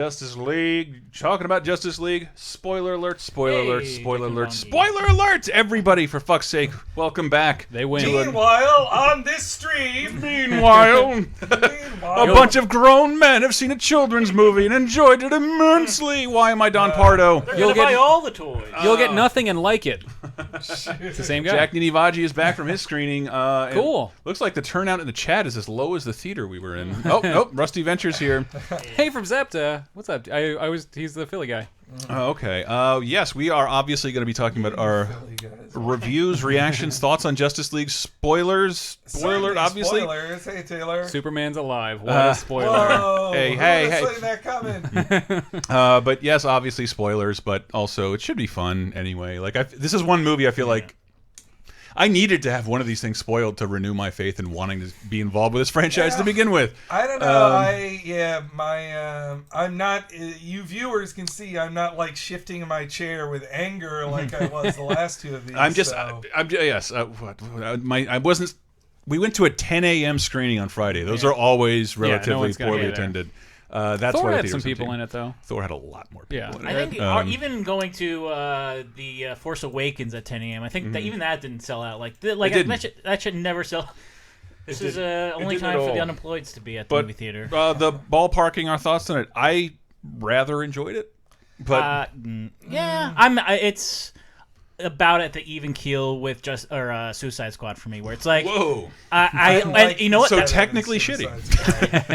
Justice League. Talking about Justice League. Spoiler alert, spoiler alert, spoiler alert, Donkey. spoiler alert! Everybody, for fuck's sake, welcome back. They win. Meanwhile, on this stream, Meanwhile, a bunch of grown men have seen a children's movie and enjoyed it immensely. Why am I Don Pardo? You'll get buy all the toys. You'll get nothing and like it. It's the same guy. Jack Ninivaji is back from his screening. Cool. Looks like the turnout in the chat is as low as the theater we were in. Oh, Rusty Ventures here. Hey, from Zepta. What's up? He's the Philly guy. Okay. Yes, we are obviously going to be talking about our reviews, reactions, thoughts on Justice League, spoilers. Spoiler, obviously. Spoilers. Hey, Taylor. Superman's alive. What a spoiler. Whoa, Hey. that coming. But yes, obviously spoilers, but also it should be fun anyway. Like this is one movie I feel like I needed to have one of these things spoiled to renew my faith in wanting to be involved with this franchise to begin with. I don't know. I'm not. You viewers can see I'm not like shifting in my chair with anger like I was the last two of these. I wasn't. We went to a 10 a.m. screening on Friday. Those are always relatively poorly attended. That's Thor why had some people in it, though. Thor had a lot more people in it. I think even going to the Force Awakens at 10 a.m., I think that even that didn't sell out. That should never sell. This is only time for the unemployed to be at the movie theater. The ballparking our thoughts on it. I rather enjoyed it, but it's about at the even keel with Suicide Squad for me, where it's like, whoa, and you know what? So technically shitty.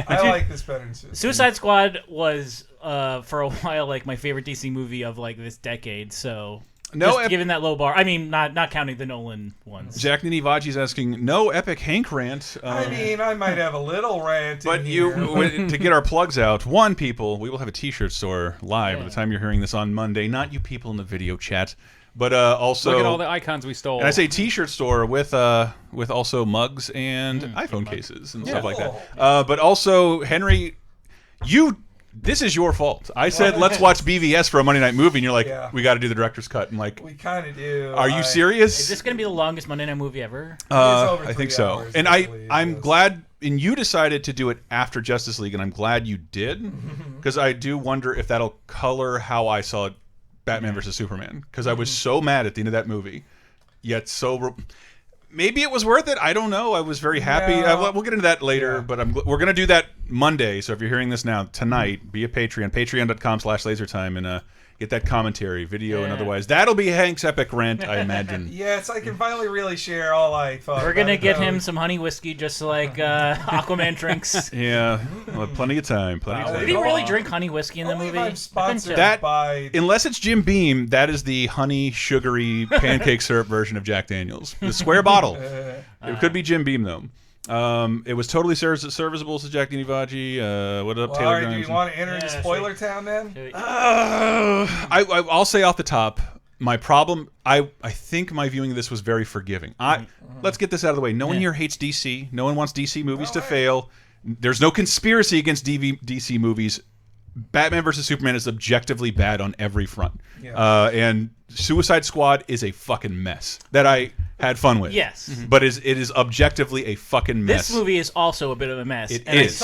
I like this better than Suicide Squad was for a while like my favorite DC movie of like this decade. So given that low bar, I mean, not counting the Nolan ones. Jack Ninivaji's asking, no epic Hank rant. I mean, I might have a little rant. But to get our plugs out, people, we will have a T-shirt store live by the time you're hearing this on Monday. Not you people in the video chat. But also, look at all the icons we stole. And I say T-shirt store with also mugs and iPhone cases and stuff like that. But also, Henry, this is your fault. I said let's watch BVS for a Monday night movie, and you're like, we got to do the director's cut. And like, we kind of do. Are you serious? Is this going to be the longest Monday night movie ever? I think so. And I'm glad. And you decided to do it after Justice League, and I'm glad you did, because I do wonder if that'll color how I saw Batman versus Superman, because I was so mad at the end of that movie, yet maybe it was worth it. I don't know. I was very happy. We'll get into that later, but we're gonna do that Monday. So if you're hearing this now, tonight, be a Patreon, patreon.com/lasertime, and get that commentary, video and otherwise. That'll be Hank's epic rant, I imagine. Yes, I can finally really share all I thought. We're gonna get him some honey whiskey, just like Aquaman drinks. Yeah, we'll have plenty of time. Did he really drink honey whiskey in the movie? I'm sponsored by... Unless it's Jim Beam, that is the honey, sugary, pancake syrup version of Jack Daniels. The square bottle. It could be Jim Beam, though. It was totally serviceable, says Jack Ninivaji. What up, Taylor Grimes? Do you want to enter the spoiler town, then? I'll say off the top, my problem, I think my viewing of this was very forgiving. Let's get this out of the way. No one here hates DC. No one wants DC movies to fail. There's no conspiracy against DC movies. Batman versus Superman is objectively bad on every front. And Suicide Squad is a fucking mess that I had fun with. Yes. But it is objectively a fucking mess. This movie is also a bit of a mess. It is.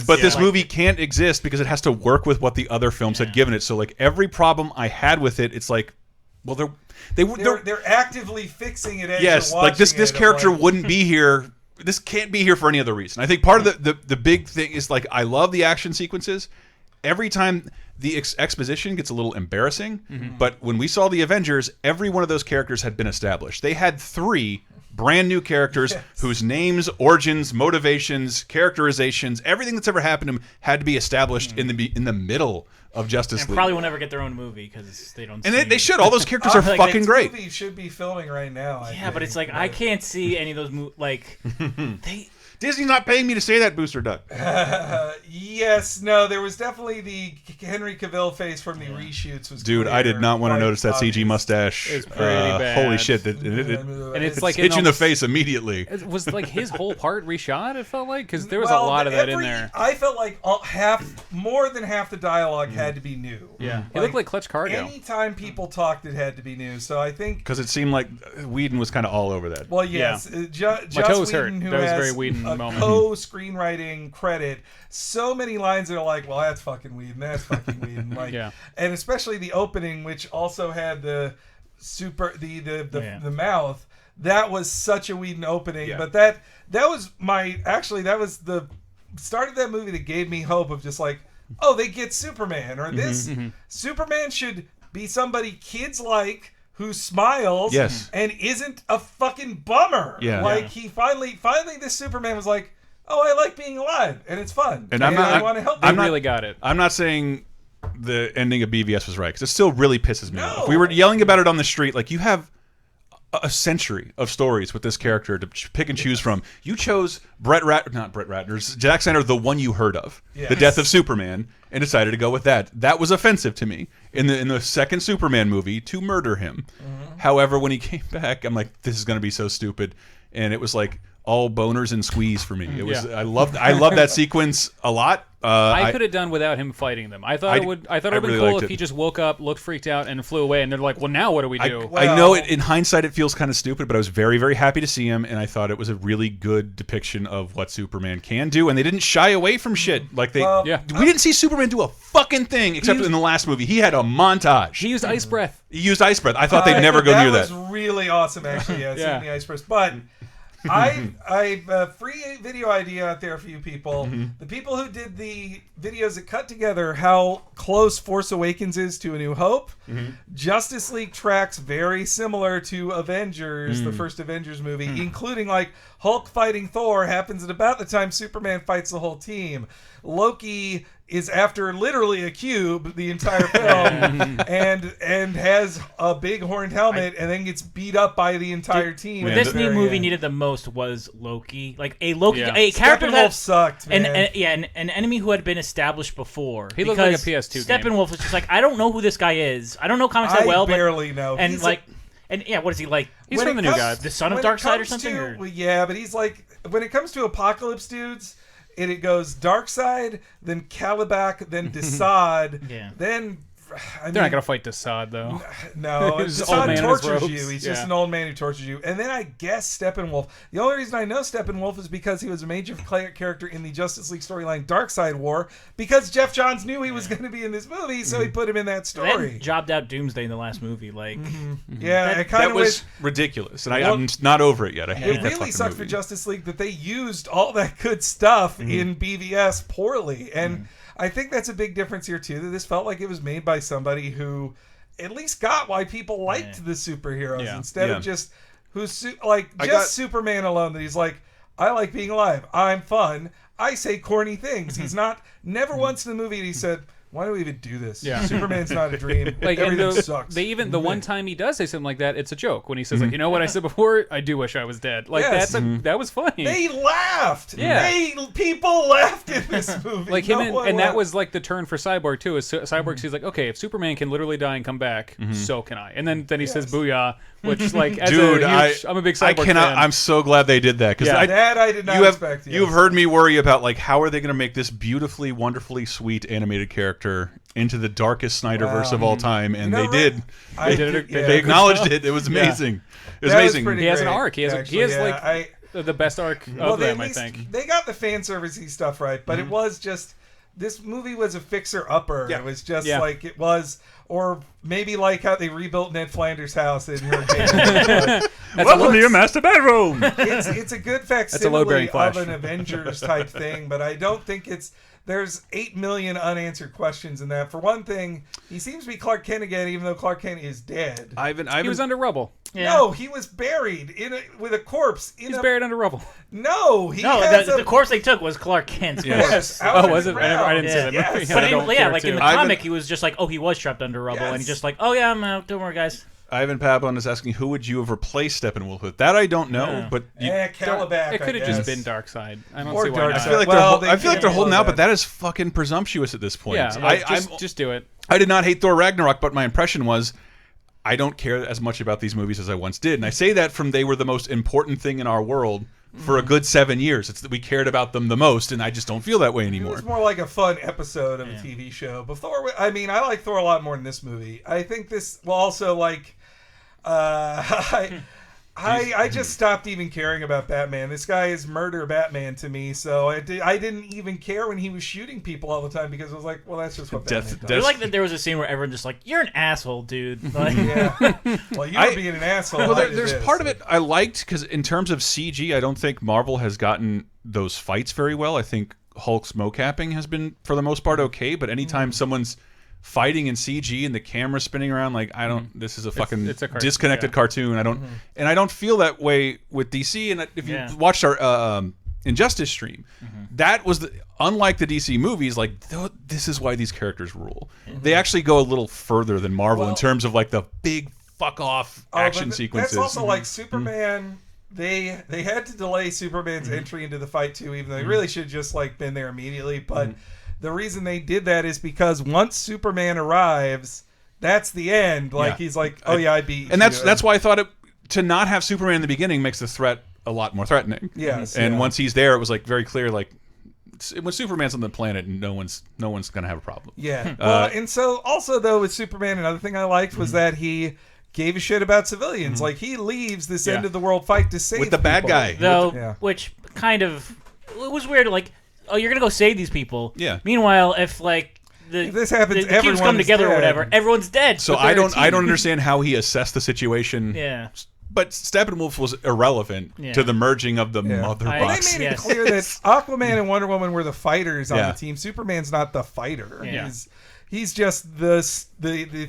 But this movie can't exist because it has to work with what the other films had given it. So like every problem I had with it, it's like, well, they're actively fixing it as you're watching this character wouldn't be here. This can't be here for any other reason. I think part of the big thing is like I love the action sequences. Every time the exposition gets a little embarrassing, but when we saw the Avengers, every one of those characters had been established. They had 3 brand new characters whose names, origins, motivations, characterizations, everything that's ever happened to them had to be established in the middle of Justice League. Probably will never get their own movie because they don't. And they should. All those characters are fucking great. This movie should be filming right now. But it's like I can't see any of those Disney's not paying me to say that, Booster Duck. Yes, no, there was definitely the Henry Cavill face from the reshoots. Dude, I did not want to notice that CG mustache. It's pretty bad. Holy shit! And it's like hit you in the face immediately. It was like his whole part reshot. It felt like because there was a lot of that in there. I felt like more than half the dialogue had to be new. Yeah, it looked like Clutch Cargo. Anytime people talked, it had to be new. So I think because it seemed like Whedon was kind of all over that. Well, yes, My toe was hurt. That was very Whedon. co-screenwriting credit. So many lines that are like, well, that's fucking Whedon, that's fucking Whedon. Like, and especially the opening, which also had the mouth. That was such a Whedon opening. But that was the start of that movie that gave me hope of just like, oh, they get Superman, or this Superman should be somebody kids like, who smiles and isn't a fucking bummer. He finally this Superman was like, oh, I like being alive and it's fun. And I want to help you. Really got it. I'm not saying the ending of BVS was right, because it still really pisses me off. If we were yelling about it on the street, like, you have a century of stories with this character to pick and choose from. You chose not Brett Ratner's, Zack Snyder, the one you heard of, the death of Superman, and decided to go with that. That was offensive to me in the second Superman movie, to murder him. However, when he came back, I'm like, this is going to be so stupid, and it was like all boners and squeeze for me. It was I loved that sequence a lot. I could have done without him fighting them. I thought it would have been really cool if he just woke up, looked freaked out, and flew away. And they're like, "Well, now what do we do?" I know in hindsight it feels kind of stupid, but I was very, very happy to see him, and I thought it was a really good depiction of what Superman can do. And they didn't shy away from shit. Like we didn't see Superman do a fucking thing except in the last movie. He had a montage. He used ice breath. He used ice breath. I thought they'd never go near that. That was really awesome, actually. Yeah, seeing the ice breath, but. I free video idea out there for you people. The people who did the videos that cut together how close Force Awakens is to A New Hope. Justice League tracks very similar to Avengers, the first Avengers movie, including like Hulk fighting Thor happens at about the time Superman fights the whole team. Loki is after literally a cube the entire film, and has a big horned helmet, and then gets beat up by the entire team. What this new movie needed the most was Loki, like a character that sucked, man. An enemy who had been established before. He looked like a PS2 Steppenwolf was just like, I don't know who this guy is. I don't know comics that well. I barely know. And what is he like? He's from the New Gods, the son of Darkseid or something. Well, yeah, but he's like, when it comes to Apocalypse dudes. And it goes Darkseid, then Kalibak, then Desaad, then... They're not going to fight Desaad, though. No, Desaad tortures you. He's just an old man who tortures you. And then I guess Steppenwolf. The only reason I know Steppenwolf is because he was a major character in the Justice League storyline Darkseid War, because Jeff Johns knew he was going to be in this movie, so he put him in that story. They jobbed out Doomsday in the last movie. Like, yeah, that was ridiculous, and I'm not over it yet. I hate that fucking movie. It really sucked for Justice League that they used all that good stuff in BVS poorly, and... I think that's a big difference here too. That this felt like it was made by somebody who at least got why people liked the superheroes instead of just Superman alone. That he's like, I like being alive. I'm fun. I say corny things. He's never once in the movie he said, why do we even do this? Superman's not a dream. Like, everything sucks. The one time he does say something like that, it's a joke. When he says, like, you know what I said before? I do wish I was dead. Like, that was funny. They laughed. Yeah. People laughed in this movie. Like him, and that was like the turn for Cyborg too. Is Cyborg sees like, okay, if Superman can literally die and come back, so can I. And then he says, "Booyah," which like, as I'm a big Cyborg fan. I'm so glad they did that, because I did not expect. You've heard me worry about like, how are they going to make this beautifully, wonderfully sweet animated character into the darkest Snyderverse of all time, and they did. They acknowledged it. It was amazing. It was amazing. He has an arc. He has like the best arc of them, I think. They got the fan servicey stuff right, but it was just, this movie was a fixer-upper. It was just like it was, or maybe like how they rebuilt Ned Flanders' house in Hurricane. Welcome to your master bedroom. It's a good facsimile of an Avengers type thing, but I don't think there's 8 million unanswered questions in that. For one thing, he seems to be Clark Kent again, even though Clark Kent is dead. He was under rubble. Yeah. No, he was buried with a corpse. He's buried under rubble. No, the corpse they took was Clark Kent's corpse. Oh, was it? I didn't see that movie. But like in the comic, he was just like, he was trapped under rubble, and he's just like, oh yeah, I'm out. Don't worry, guys. Ivan Pablon is asking, who would you have replaced Steppenwolf with? That I don't know, but Kalibak. It could have just been Darkseid. I don't see why not. I feel like they're holding out, but that is fucking presumptuous at this point. Yeah, just do it. I did not hate Thor Ragnarok, but my impression was, I don't care as much about these movies as I once did, and I say that from they were the most important thing in our world for a good 7 years. It's that we cared about them the most, and I just don't feel that way anymore. It was more like a fun episode of a TV show. But Thor, I like Thor a lot more than this movie. I think this will also like. I just stopped even caring about Batman. This guy is murder Batman to me, so I didn't even care when he was shooting people all the time because I was like, well, that's just what Batman does. I like that there was a scene where everyone just like, you're an asshole, dude. Like, yeah. Well, you were being an asshole. Well, there's part of it I liked because in terms of CG, I don't think Marvel has gotten those fights very well. I think Hulk's mocapping has been, for the most part, okay, but anytime someone's fighting in CG and the camera spinning around, like I don't. This is a fucking disconnected cartoon. I don't, and I don't feel that way with DC. And if you watched our Injustice stream, that was unlike the DC movies. Like this is why these characters rule. They actually go a little further than Marvel in terms of like the big fuck off action sequences. That's also like Superman. They had to delay Superman's entry into the fight too, even though they really should have just like been there immediately. But the reason they did that is because once Superman arrives, that's the end. Like he's like, oh yeah, I beat. And that's why I thought to not have Superman in the beginning makes the threat a lot more threatening. Yes. And once he's there, it was like very clear. Like when Superman's on the planet, no one's gonna have a problem. Yeah. Well, and so also though with Superman, another thing I liked was that he gave a shit about civilians. Like he leaves this end of the world fight to save with the bad guy, though, which kind of it was weird. Like, oh, you're gonna go save these people. Yeah. Meanwhile, if like if this happens, the cubes come together or whatever, everyone's dead. So I don't understand how he assessed the situation. Yeah. But Steppenwolf was irrelevant to the merging of the mother box. They made it clear that Aquaman and Wonder Woman were the fighters on the team. Superman's not the fighter. Yeah. He's just the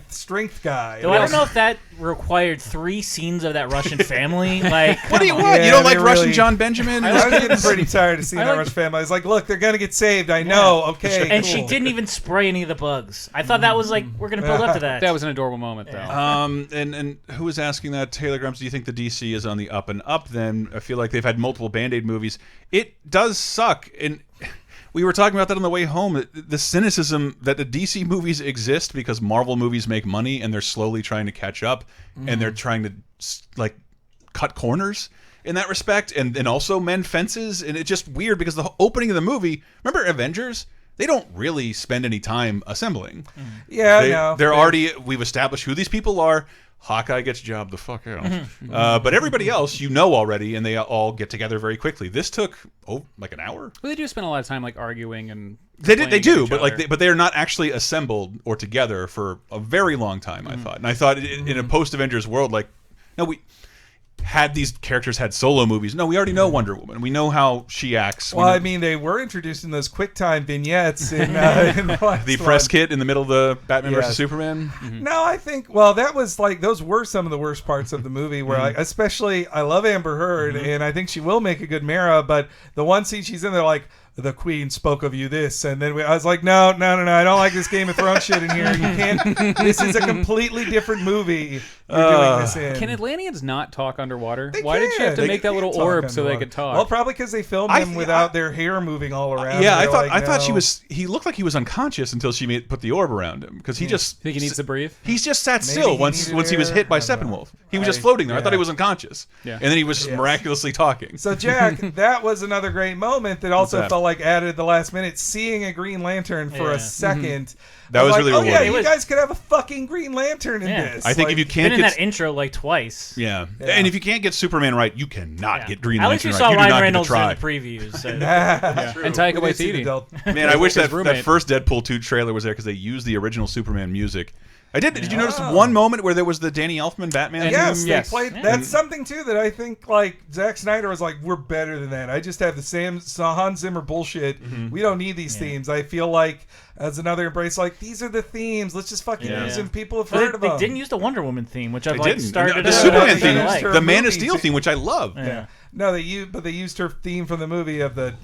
strength guy. Though I don't know if that required 3 scenes of that Russian family. Like, what do you want? You don't like Russian John Benjamin? I was getting pretty tired of seeing that Russian family. I was like, look, they're gonna get saved. I know. Okay. And she didn't even spray any of the bugs. I thought that was like we're gonna build up to that. That was an adorable moment, though. And who was asking that? Taylor Grumps, do you think the DC is on the up and up? Then I feel like they've had multiple Band-Aid movies. It does suck and. We were talking about that on the way home. The cynicism that the DC movies exist because Marvel movies make money and they're slowly trying to catch up and they're trying to like cut corners in that respect and also mend fences. And it's just weird because the opening of the movie, remember Avengers? They don't really spend any time assembling. Yeah, they're already, we've established who these people are. Hawkeye gets jobbed the fuck out. But everybody else you know already, and they all get together very quickly. This took like an hour. Well, they do spend a lot of time like arguing and they do, but they are not actually assembled or together for a very long time. I thought, and I thought in a post Avengers world, like no, we had these characters had solo movies. No, we already know Wonder Woman. We know how she acts. Well, I mean, they were introduced in those QuickTime vignettes in the press kit in the middle of the Batman versus Superman. No, I think that was like those were some of the worst parts of the movie. Where like, especially, I love Amber Heard, and I think she will make a good Mara. But the one scene she's in there, like. The Queen spoke of you this, and then I was like, no, I don't like this Game of Thrones shit in here. You can't. This is a completely different movie. You're doing this in. Can Atlanteans not talk underwater? Why did she have to make that little orb so they could talk? Well, probably because they filmed them without their hair moving all around. Yeah, I thought she was. He looked like he was unconscious until she put the orb around him because he just. Think he needs to breathe? He's just sat still once he was hit by Steppenwolf. He was just floating there. I thought he was unconscious. Yeah. And then he was miraculously talking. So Jack, that was another great moment that also felt like added the last minute, seeing a Green Lantern for a second. That was really rewarding. Yeah, you guys could have a fucking Green Lantern in this. I think if you can't get in that intro like twice. Yeah. And if you can't get Superman right, you cannot get Green Lantern right. At least you saw Ryan Reynolds in the previews. So. And Taika Waititi. Man, I wish that first Deadpool 2 trailer was there because they used the original Superman music. I did. Did you notice one moment where there was the Danny Elfman Batman? Yes, they played. That's something too that I think like Zack Snyder was like, we're better than that. I just have the Hans Zimmer bullshit. We don't need these themes. I feel like as another embrace, like these are the themes. Let's just fucking use them. People have heard of them. They didn't use the Wonder Woman theme, which I've started. The Superman theme, the Man of Steel theme, which I love. Yeah. No, they used her theme from the movie of the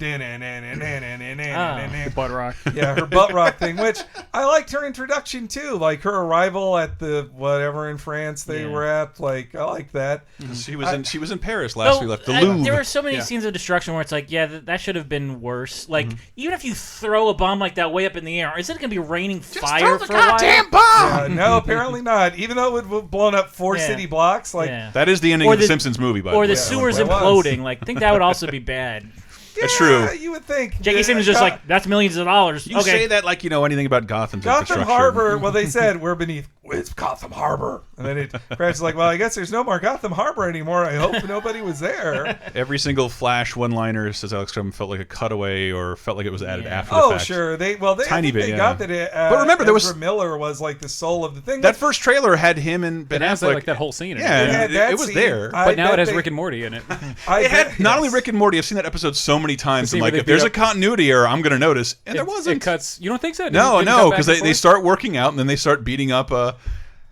butt rock. Yeah, her butt rock thing, which I liked her introduction too, like her arrival at the whatever in France they were at. Like I like that. She was in Paris last we left the Louvre. There were so many scenes of destruction where it's like, that should have been worse. Like even if you throw a bomb like that way up in the air, is it going to be raining fire for a while? Goddamn bomb! No, apparently not. Even though it would have blown up 4 city blocks, like that is the ending of the Simpsons movie, by the way. Or the sewers imploding. Like, I think that would also be bad. That's true. You would think. J.K. Simmons is just like, that's millions of dollars. You say that like you know anything about Gotham. Gotham Harbor. Well, they said we're beneath it's Gotham Harbor. And then Crash is like, well, I guess there's no more Gotham Harbor anymore. I hope nobody was there. Every single Flash one-liner, says Alex Crum, felt like a cutaway or felt like it was added after the fact. Oh, sure. They Tiny bit, got that. But remember, there was Miller was like the soul of the thing. That first trailer had him and Ben Affleck. Like that whole scene. It was there. But now it has Rick and Morty in it. It had not only Rick and Morty. I've seen that episode so many times. I'm like, if there's a continuity error, I'm going to notice. And there wasn't. It cuts. You don't think so? No, because they start working out and then they start beating up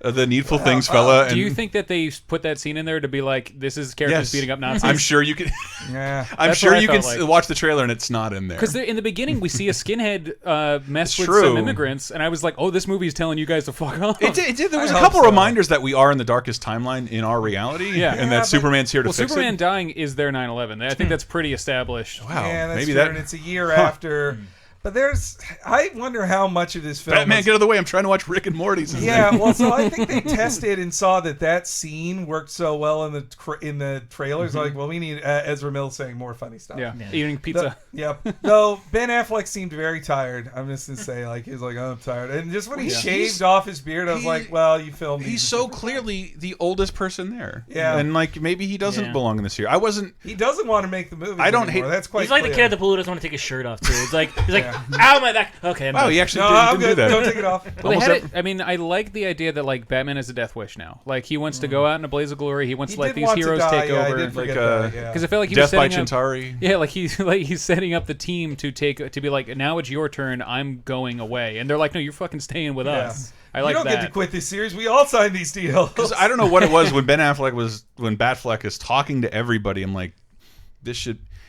the Needful Things fella. Do you think that they put that scene in there to be like, this is characters beating up Nazis? I'm sure you can. I'm sure you can watch the trailer and it's not in there. Because in the beginning we see a skinhead mess with some immigrants, and I was like, oh, this movie is telling you guys to fuck off. It did. There was a couple reminders that we are in the darkest timeline in our reality, and that Superman's here to fix it. Superman dying is their 9/11. I think that's pretty established. Wow, yeah, maybe that. And it's a year after. But I wonder how much of this film. Batman, get out of the way! I'm trying to watch Rick and Morty's. Yeah, well, so I think they tested and saw that scene worked so well in the trailers. Like, well, we need Ezra Miller saying more funny stuff. Yeah, eating pizza. Though Ben Affleck seemed very tired. I'm just gonna say, like, he was like, oh, I'm tired, and just when he shaved off his beard, I was like, well, you filmed. He's so clearly the oldest person there. Yeah, and like maybe he doesn't belong in this year. I wasn't. He doesn't want to make the movie. I don't anymore. hate. That's quite. He's like the kid at the pool who doesn't want to take his shirt off too. He's like, ow, my back. Okay. Wow, he actually didn't do that. Don't take it off. Well, I mean, I like the idea that like Batman has a death wish now. Like he wants to go out in a blaze of glory. He wants to let these heroes take over. Because I feel like he was Death by setting Chintari. Yeah, like he's setting up the team to be like, now it's your turn. I'm going away, and they're like, no, you're fucking staying with us. I like that. You don't get to quit this series. We all signed these deals. Because I don't know what it was when Batfleck is talking to everybody. I'm like,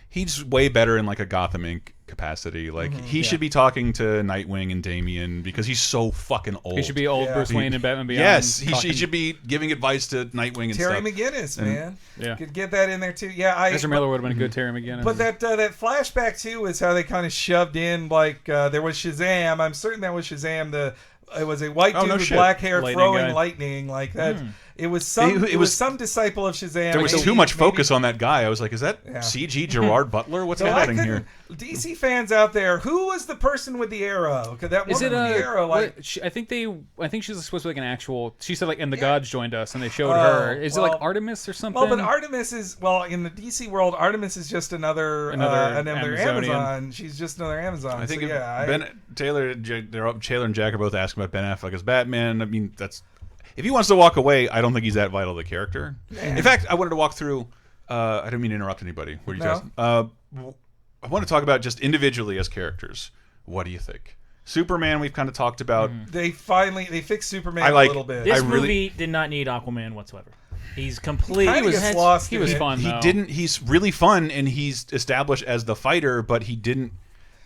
he's way better in like a Gotham Inc. capacity. Like he should be talking to Nightwing and Damian because he's so fucking old. He should be old Bruce Wayne and Batman Beyond. Yes, he should be giving advice to Nightwing and Terry stuff. McGinnis, man. Yeah, could get that in there too. Yeah, Ezra Miller would have been a good Terry McGinnis. But that flashback too is how they kind of shoved in like there was Shazam. I'm certain that was Shazam. It was a white dude with black hair throwing lightning like that. It was some disciple of Shazam. There was too much focus on that guy. I was like, is that CG Gerard Butler? What's happening here? DC fans out there, who was the person with the arrow? Because that woman with the arrow, like I think she's supposed to be like an actual. She said like, and the gods joined us, and they showed her. Is it like Artemis or something? Well, but Artemis is in the DC world. Artemis is just another Amazon. She's just another Amazon. I think Taylor and Jack are both asking about Ben Affleck as Batman. I mean, if he wants to walk away, I don't think he's that vital to the character. Yeah. In fact, I wanted to walk through. I didn't mean to interrupt anybody. What do you guys? I want to talk about just individually as characters. What do you think? Superman, we've kind of talked about. They fixed Superman a little bit. This movie did not need Aquaman whatsoever. He's completely he was fun. He didn't. He's really fun, and he's established as the fighter, but he didn't.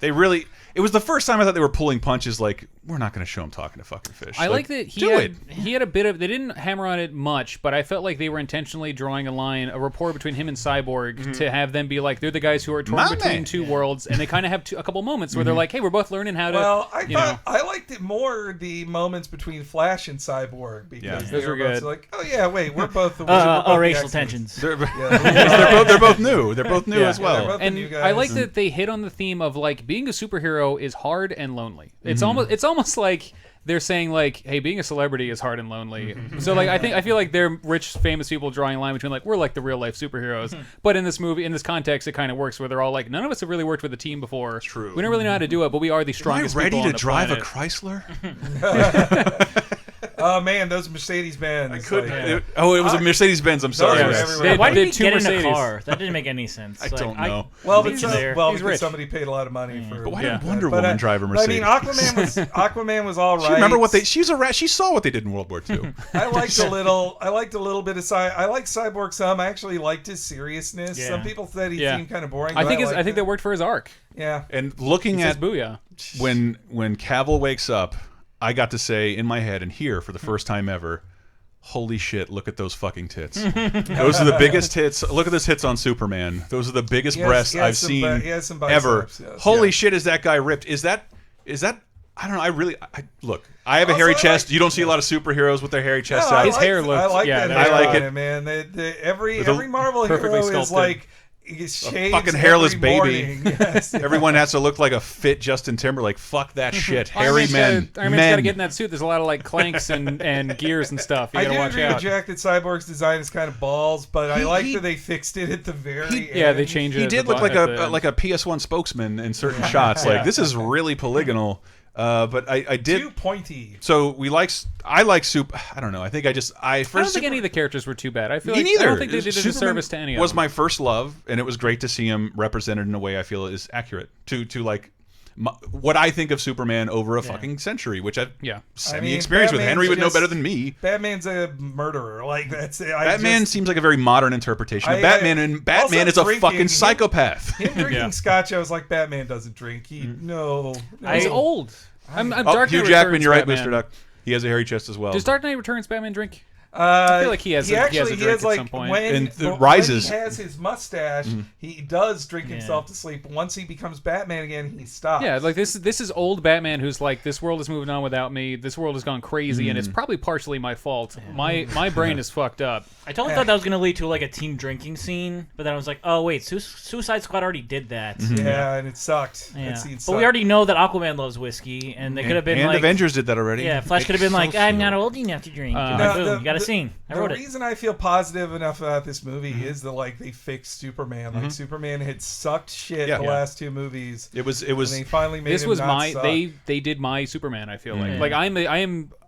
It was the first time I thought they were pulling punches. Like, we're not going to show him talking to fucking fish. I like that he had a bit of. They didn't hammer on it much, but I felt like they were intentionally drawing a rapport between him and Cyborg to have them be like they're the guys who are torn between two worlds, and they kind of have a couple moments where they're like, hey, we're both learning how to. Well, I liked it more the moments between Flash and Cyborg because those were good. Like, oh yeah, wait, we're both racial tensions. They're both new. They're both new as well. And I like that they hit on the theme of like being a superhero is hard and lonely. It's almost like they're saying like, hey, being a celebrity is hard and lonely. So like I feel like they're rich, famous people drawing a line between like we're like the real life superheroes. But in this movie, in this context, it kind of works where they're all like, none of us have really worked with a team before. True. We don't really know how to do it, but we are the strongest. Am I ready people to drive a Chrysler? Oh man, those Mercedes-Benz. It was a Mercedes-Benz. I'm sorry. Why did he get in a car? That didn't make any sense. I don't know. Because somebody paid a lot of money for. But why did Wonder Woman drive a Mercedes? I mean, Aquaman was all right. She remember what they? She's a rat. She saw what they did in World War II. I liked a little bit of I like Cyborg some. I actually liked his seriousness. Yeah. Some people said he seemed kind of boring. I think that worked for his arc. Yeah. And looking at Booyah. when Cavill wakes up, I got to say in my head and here for the first time ever, holy shit, look at those fucking tits. Those are the biggest tits. Look at those tits on Superman. Those are the biggest breasts I've seen ever. Holy shit, is that guy ripped? Is that I don't know. Look, I have a hairy chest. You don't see a lot of superheroes with their hairy chests out. His hair looks. I like that. I like it, man. Every Marvel hero is like fucking hairless baby. Yes. Everyone has to look like a fit Justin Timberlake. Fuck that shit. Hairy men. Iron Man's got to get in that suit. There's a lot of like clanks and gears and stuff. You I gotta do watch agree out. with Jack that Cyborg's design is kind of balls, but I like that they fixed it at the very end. Yeah, they changed it. He did look like a PS1 spokesman in certain shots. Like this is really polygonal. But I did too pointy. So I like Soup. I don't know. I think I don't think any of the characters were too bad. I feel Me like neither. I don't think they did a disservice to any of them. Was my first love, and it was great to see him represented in a way I feel is accurate to like what I think of Superman over a fucking century, which I've semi-experienced with. Henry would know better than me. Batman's a murderer. Like that's it. Batman seems like a very modern interpretation of Batman, and Batman is a fucking psychopath. Him drinking scotch, I was like, Batman doesn't drink. He's old. I'm Dark Knight Hugh Jackman, Returns you're right, Batman. Mr. Duck. He has a hairy chest as well. Does Dark Knight Returns Batman drink? I feel like he has a drink at some point. When Rises. he has his mustache, he does drink himself to sleep. Once he becomes Batman again, he stops. Yeah, like this is old Batman who's like, this world is moving on without me. This world has gone crazy, and it's probably partially my fault. My brain is fucked up. I totally thought that was going to lead to like a team drinking scene, but then I was like, oh wait, Suicide Squad already did that. Yeah, and it sucked. Yeah. That scene sucked. But we already know that Aquaman loves whiskey, and they could have been and like, Avengers did that already. Yeah, Flash could have been like, I'm not old enough to drink. Boom, you got a scene. I wrote the it. reason I feel positive enough about this movie is that like they fixed Superman. Like Superman had sucked shit the last two movies. It was. And they finally made This him was not my suck. they did my Superman. I feel like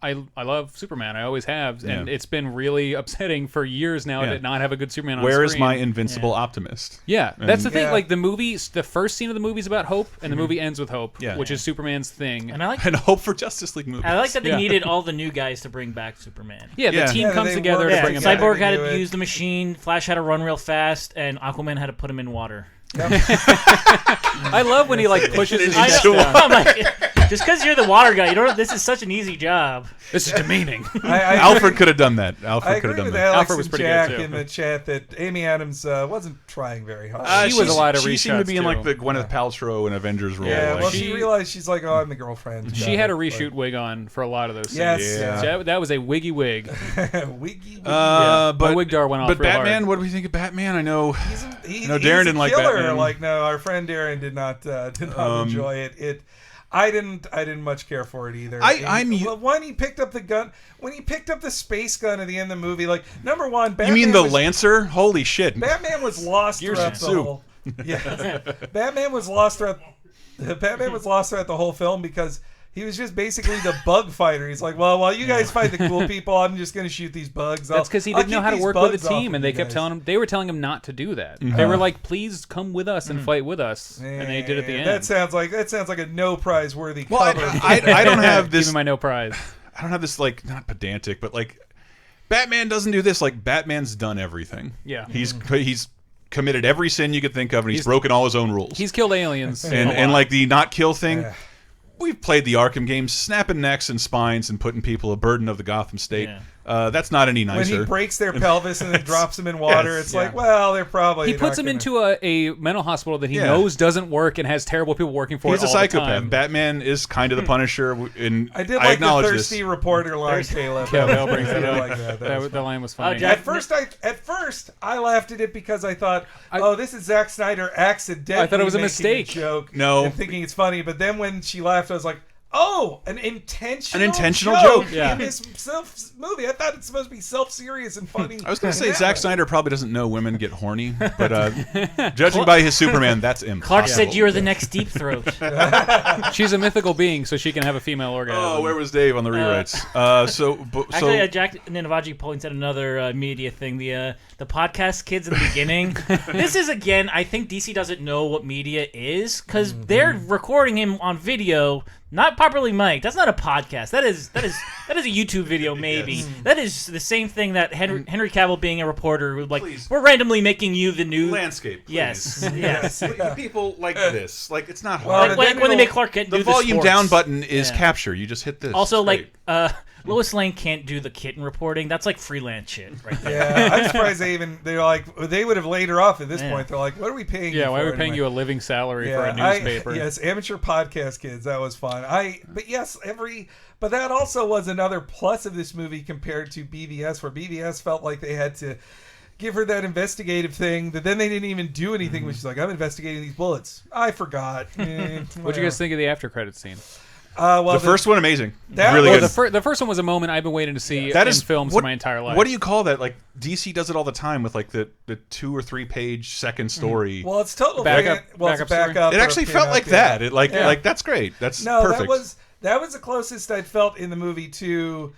I love Superman. I always have, and it's been really upsetting for years now to not have a good Superman. Where on is screen. my invincible optimist? Yeah, that's the thing. Like the first scene of the movie is about hope, and the movie ends with hope, which is Superman's thing. And I like and hope for Justice League movies. I like that they needed all the new guys to bring back Superman. Yeah, the team comes together to bring him back. Cyborg had to use the machine, Flash had to run real fast, and Aquaman had to put him in water. I love when he like pushes his chest down. I'm like, just because you're the water guy, you don't. This is such an easy job. This is demeaning. Alfred could have done that. Alfred could have done that. Alex Alfred was and pretty Jack good too. in the chat that Amy Adams wasn't trying very hard. She was a lot of She seemed to be in reshots, like too. the Gwyneth Paltrow and Avengers role. Yeah, like, well, she realized she's like, oh, I'm the girlfriend. She had a reshoot wig on for a lot of those scenes. Yes, yeah. That was a wiggy wig. Wiggy. but my wig dar went off But real Batman, hard. what do we think of Batman? I know. Darren didn't like Batman. Like no, our friend Darren did not enjoy it. I didn't much care for it either. When he picked up the gun, when he picked up the space gun at the end of the movie, like number one, Batman You mean the Lancer? Holy shit! Batman was lost throughout the whole. Yeah, Batman was lost throughout the whole film because he was just basically the bug fighter. He's like, well, while you guys fight the cool people, I'm just going to shoot these bugs. That's because he didn't know how to work with a team, and they kept telling him. They were telling him not to do that. They were like, "Please come with us and fight with us," and they did at the end. That sounds like a no prize worthy Well, cover. I don't have this. Give me my no prize. I don't have this like not pedantic, but like Batman doesn't do this. Like Batman's done everything. Yeah, he's committed every sin you could think of, and he's broken all his own rules. He's killed aliens, and like the not kill thing. We've played the Arkham games, snapping necks and spines and putting people a burden of the Gotham State. That's not any nicer. When he breaks their pelvis and then drops them in water, it's like, well, they're probably. He puts them into a mental hospital that he knows doesn't work and has terrible people working for it. He's a all psychopath. The time. Batman is kind of the Punisher, and I did like the acknowledge thirsty reporter line, Caleb. Bell brings that up. Like that. The line was funny. At first, I laughed at it because I thought, this is Zack Snyder accidentally. I thought it was a making mistake. Joke. No, and thinking it's funny, but then when she laughed, I was like, oh, an intentional joke in this movie. I thought it's supposed to be self-serious and funny. I was going to say Zack Snyder probably doesn't know women get horny, but judging by his Superman, that's impossible. Clark said you're the next Deep Throat. She's a mythical being, so she can have a female orgasm. Oh, where was Dave on the rewrites? Actually, Jack Ninavaji points out another media thing. The podcast kids in the beginning. This is again. I think DC doesn't know what media is because they're recording him on video. Not properly mic'd. That's not a podcast. That is a YouTube video, maybe. Yes. That is the same thing that Henry Cavill being a reporter would like. Please. We're randomly making you the new landscape. Please. Yes. People like this. Like it's not hard. Like when they make Clark Kent do the volume down button is capture. You just hit this. Also, Lois Lane can't do the kitten reporting. That's like freelance shit, right there. Yeah, I'm surprised they would have laid her off at this point. They're like, what are we paying you for? Yeah, why are we paying you a living salary for a newspaper? Yes, amateur podcast kids. That was fun. But that also was another plus of this movie compared to BVS, where BVS felt like they had to give her that investigative thing that then they didn't even do anything. Which is like, I'm investigating these bullets. I forgot. What'd you guys think of the after credits scene? Well, the first one, amazing. That really was- good. The first one was a moment I've been waiting to see That in is films for my entire life. What do you call that? Like DC does it all the time with like the 2 or 3 page second story. Well, it's total Backup- it's backup backup. It or actually felt pinup, like yeah. that. It like that's great. That's perfect. that was the closest I felt in the movie to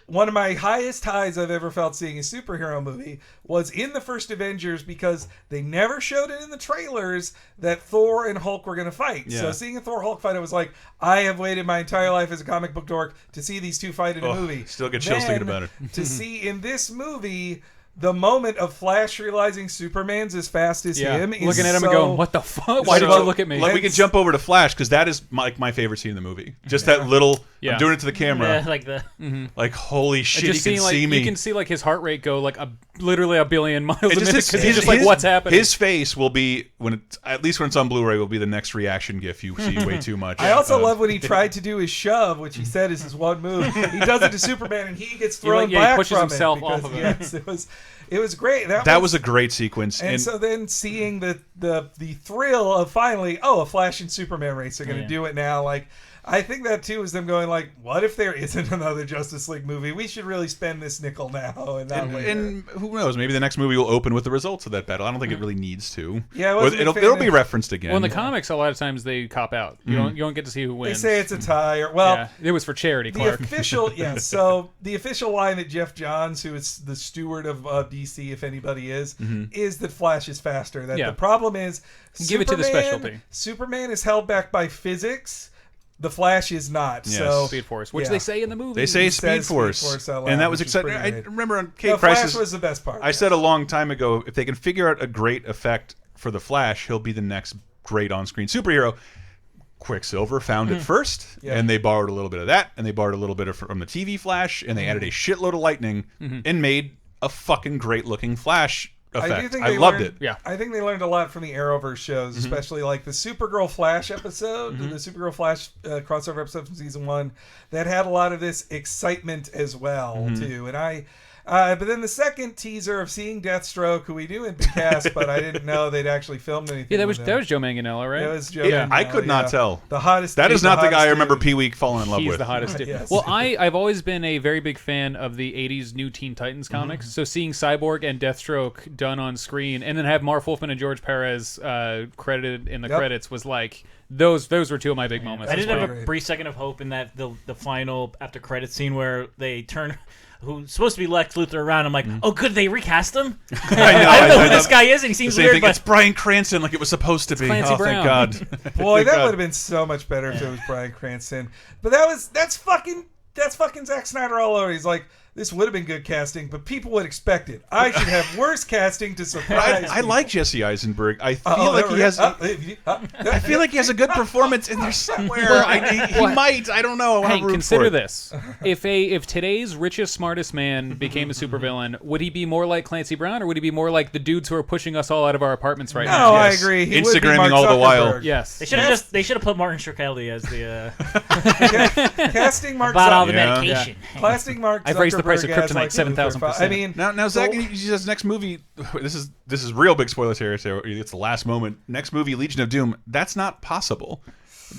one of my highest highs I've ever felt seeing a superhero movie was in the first Avengers, because they never showed it in the trailers that Thor and Hulk were going to fight. Yeah. So seeing a Thor Hulk fight, I was like, I have waited my entire life as a comic book dork to see these two fight in a movie. Still get chills thinking about it. To see in this movie the moment of Flash realizing Superman's as fast as him, is looking at him so, and going, "What the fuck? Why did you look at me?" Like, we can jump over to Flash because that is my favorite scene in the movie. Just that little. I'm doing it to the camera. Yeah, like the. Like holy shit, just he can seeing, see me. You can see like his heart rate go like literally a billion miles a It minute just, because he's just like, "What's happening?" His face will be at least when it's on Blu-ray will be the next reaction gif you see way too much. I also love when he tried to do his shove, which he said is his one move. He does it to Superman, and he gets thrown he back pushes from himself it off because, of it. yes, it was great. That was a great sequence. And so then seeing the thrill of finally, a Flash and Superman race, they're going to do it now. Like, I think that too is them going like, what if there isn't another Justice League movie? We should really spend this nickel now and not later. And who knows? Maybe the next movie will open with the results of that battle. I don't think it really needs to. Yeah, I wasn't a big fan it'll be of- referenced again. Well, in the comics, a lot of times they cop out. You don't get to see who They wins. say it's a tie, or it was for charity, the Clark. official, so the official line that Jeff Johns, who is the steward of DC, if anybody is that Flash is faster. That the problem is Give it to the specialty. Superman is held back by physics. The Flash is not. Yes. So Speed Force, which they say in the movie. They say It Speed says Force, Speed Force out loud, and that was which is exciting. pretty I great. remember on Kate No, Flash Price's. was the best part. I said a long time ago, if they can figure out a great effect for the Flash, he'll be the next great on-screen superhero. Quicksilver found it first, and they borrowed a little bit of that, and they borrowed a little bit from the TV Flash, and they added a shitload of lightning and made a fucking great-looking Flash effect. I do think I they loved learned, it. Yeah. I think they learned a lot from the Arrowverse shows, especially like the Supergirl Flash episode, the Supergirl Flash crossover episode from season 1, that had a lot of this excitement as well too. And but then the second teaser of seeing Deathstroke, who we knew had been cast, but I didn't know they'd actually filmed anything. Yeah, that with was him. Joe Manganiello, right? That was Joe. Yeah, I Manganiello, could not tell. The hottest. That he's is not the guy I hottest remember dude. Pee Wee falling in love He's with. the hottest dude. Yes. Well, I've always been a very big fan of the 80s New Teen Titans comics. So seeing Cyborg and Deathstroke done on screen and then have Marv Wolfman and George Perez credited in the credits was like, those were two of my big moments. I did pretty have a great. brief second of hope in that the final after credit scene where they turn who's supposed to be Lex Luthor around. I'm like, oh, good, they recast him. I don't know who this guy is, and he seems Same weird. thing. But It's Bryan Cranston, like it was supposed to be. Clancy oh, Brown. thank God. Boy, Thank that God. would have been so much better if it was Bryan Cranston. But that's fucking Zack Snyder all over. He's like, this would have been good casting, but people would expect it. I should have worse casting to surprise. I like Jesse Eisenberg. I feel Oh, like he has. I I feel like he has a good performance in there somewhere. He might. I don't know. I want Hank, to root consider for it. this: if today's richest, smartest man became a supervillain, would he be more like Clancy Brown, or would he be more like the dudes who are pushing us all out of our apartments right No, now? I Yes. agree. He would be Instagramming Mark all the while. Zuckerberg. Yes. they should have put Martin Shkreli as the Casting Mark about all the Yeah. medication. Casting Mark I've raised the price of Zuckerberg as, kryptonite like, 7,000%. I mean, Now, Zach, his next movie. This is real big spoiler territory. It's the last moment. Next movie, Legion of Doom. That's not possible.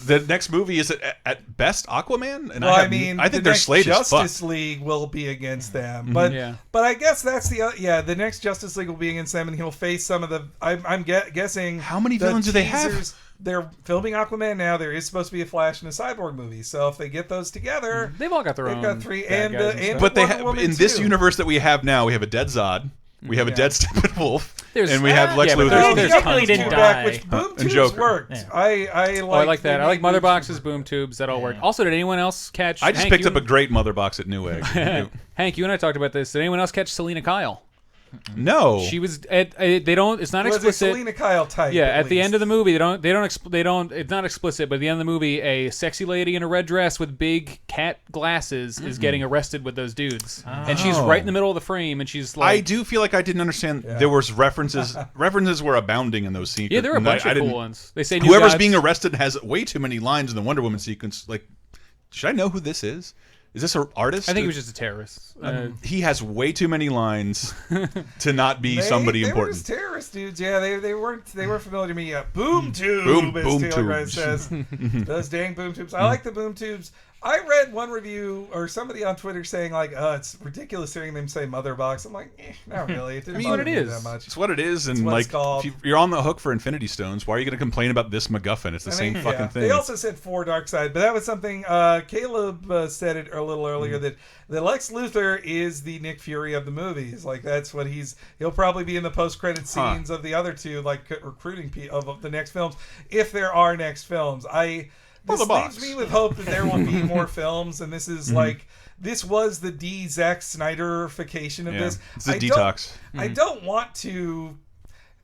The next movie is at best Aquaman, and well, I I mean, think the their next slate is Justice fucked. League will be against them, but Yeah. but I guess that's the next Justice League will be against them, and he'll face some of the. I'm guessing How many the villains do they have? teasers- They're filming Aquaman now. There is supposed to be a Flash and a Cyborg movie, so if they get those together, They've all got their own. they've got three bad and guys and stuff. But they Wonder Woman in this too. universe that we have now, we have a dead Zod, we have a dead Steppenwolf, There's- and we have Lex yeah, but Luthor. there's There's tons Technically didn't more. die. which Boom And Tubes Joker. worked. Yeah. I Oh, I like that. I like mother boxes, boom tubes. That all worked. Also, did anyone else catch? I just Hank, picked you up a great mother box at Newegg. Hank, you and I talked about this. Did anyone else catch Selena Kyle? No, She was. They don't. It's not Was a explicit. Selena Kyle type. Yeah, at the least. end of the movie, they don't. It's not explicit, but at the end of the movie, a sexy lady in a red dress with big cat glasses is getting arrested with those dudes, and she's right in the middle of the frame, and she's like, I do feel like I didn't understand. There was references. References were abounding in those sequences. yeah, there were a bunch I of cool didn't- ones. They say New Whoever's Gods- being arrested has way too many lines in the Wonder Woman sequence. Like, should I know who this is? Is this an artist? I think he was just a terrorist. He has way too many lines to not be somebody they important. Were just terrorist dudes. Yeah, they weren't familiar to me. Boom tube, boom as Taylor Grimes tubes. says. Those dang boom tubes. I like the boom tubes. I read one review or somebody on Twitter saying like, it's ridiculous hearing them say mother box. I'm like, not really. It didn't bother me that much. It's what it is, and what like, it's called. if you're on the hook for Infinity Stones, why are you going to complain about this MacGuffin? It's the same fucking thing. They also said for Dark Side, but that was something Caleb said it a little earlier that Lex Luthor is the Nick Fury of the movies. Like that's what he'll probably be in the post-credit scenes of the other two, like recruiting of the next films, if there are next films. This leaves me with hope that there will be more films, and this is like this was the Zack Snyderification of this. It's a detox. I don't want to.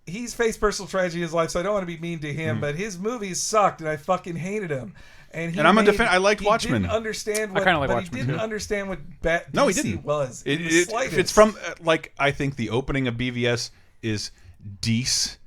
He's faced personal tragedy in his life, so I don't want to be mean to him. But his movies sucked, and I fucking hated him. And I'm a defender. I liked he Watchmen. Didn't understand what, I kind of like but Watchmen. he didn't understand what DC No, he didn't. was. It's from like I think the opening of BVS is decent.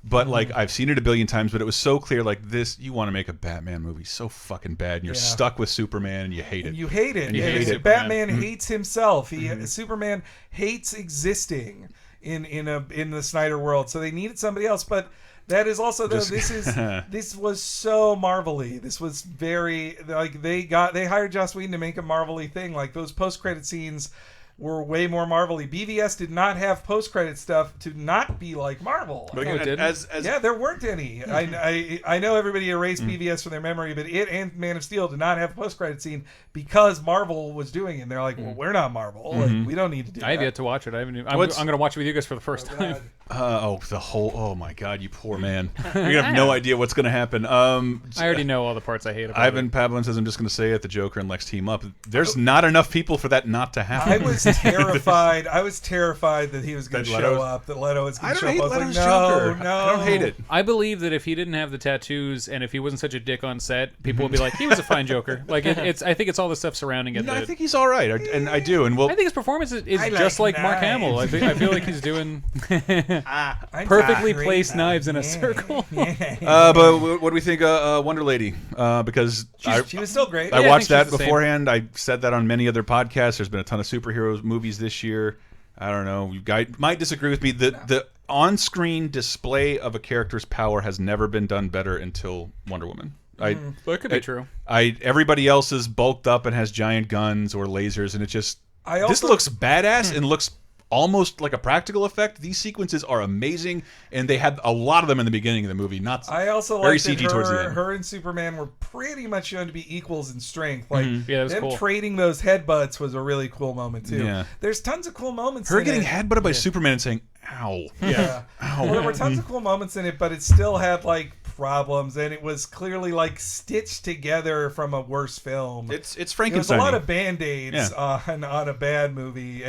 But like I've seen it a billion times, but it was so clear. Like this, you want to make a Batman movie so fucking bad, and you're stuck with Superman, and you hate it. You hate it. You hate it. Batman hates himself. Superman hates existing in the Snyder world. So they needed somebody else. But that is also this was so Marvel-y. This was very like they hired Joss Whedon to make a Marvel-y thing. Like those post-credit scenes were way more Marvel-y. BVS did not have post-credit stuff to not be like Marvel. But again, yeah, there weren't any. I know everybody erased BVS from their memory, but it and Man of Steel did not have a post-credit scene because Marvel was doing it. And they're like, well, we're not Marvel. Like, we don't need to do that. I have yet to watch it. I'm going to watch it with you guys for the first time. Oh my God, you poor man! You're gonna have no idea what's gonna happen. I already know all the parts I hate about Ivan Pavlin says, I'm just gonna say it. The Joker and Lex team up. There's not enough people for that not to happen. I was terrified. I was terrified that he was going to show up. That Leto was going to show up. I was like, no. I don't hate it. I believe that if he didn't have the tattoos and if he wasn't such a dick on set, people would be like, he was a fine Joker. Like I think it's all the stuff surrounding it. I think he's all right, and I do. And I think his performance is just like Mark Hamill. I feel like he's doing perfectly placed knives in a circle. But what do we think of Wonder Lady? Because she was still great. I watched that beforehand. I said that on many other podcasts. There's been a ton of superheroes movies this year. I don't know. You guys might disagree with me. The on-screen display of a character's power has never been done better until Wonder Woman. That could be true. Everybody else is bulked up and has giant guns or lasers, and it just this looks badass and looks almost like a practical effect. These sequences are amazing, and they had a lot of them in the beginning of the movie. I also very like CG that towards the end. Her and Superman were pretty much shown to be equals in strength. Like yeah, that was them cool. trading those headbutts was a really cool moment too. Yeah. There's tons of cool moments. Her in getting it. headbutted by Superman and saying "ow." Yeah. Ow. Well, there were tons of cool moments in it, but it still had like problems, and it was clearly like stitched together from a worse film. It's There's Frankenstein. a lot of band-aids on a bad movie,